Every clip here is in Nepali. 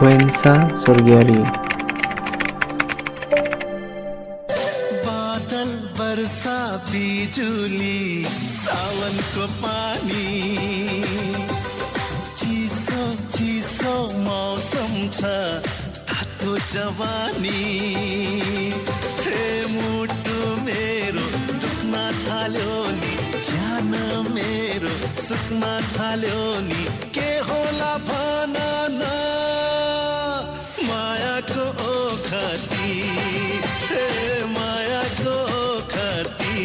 Wensa Surgyari। बादल वर्षा बिजुली सावन को पानी, चिसो चिसो मौसम छ तातो जवानी। हे मुटु मेरो दुख्न थाल्यो नि, ज्यान मेरो सुक्न थाल्यो नि, के होला भन न मायाको ओखती, हे मायाको ओखती।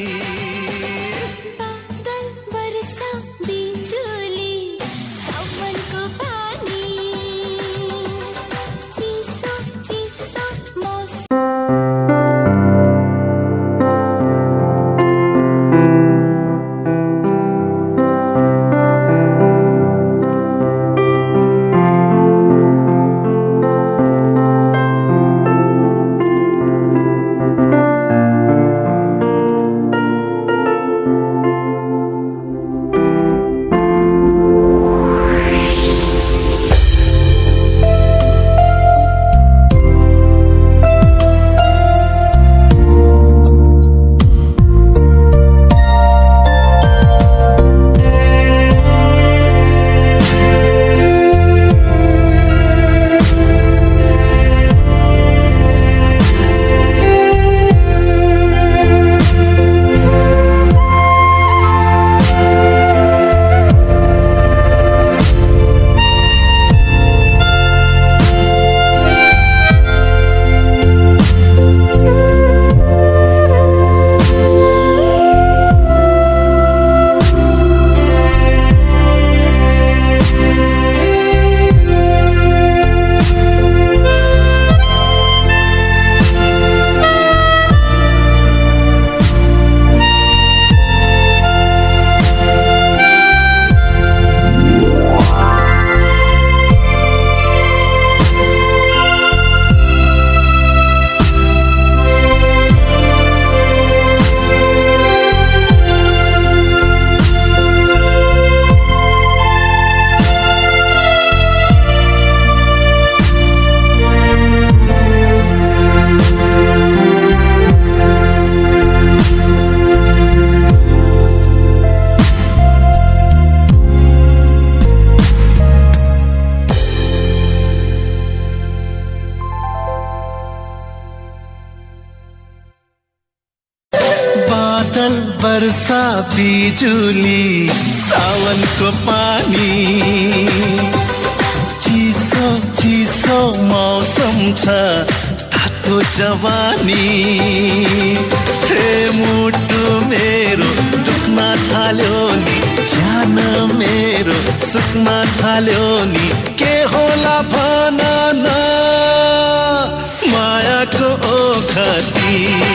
बादल वर्षा बिजुली सावनको पानी, चिसो चिसो मौसम। बादल वर्षा बिजुली सावनको पानी, चिसो चिसो मौसम छ तातो जवानी। हे मुटु मेरो दुख्न थाल्यो नि, ज्यान मेरो सुक्न थाल्यो नि, के होला भन न मायाको ओखती।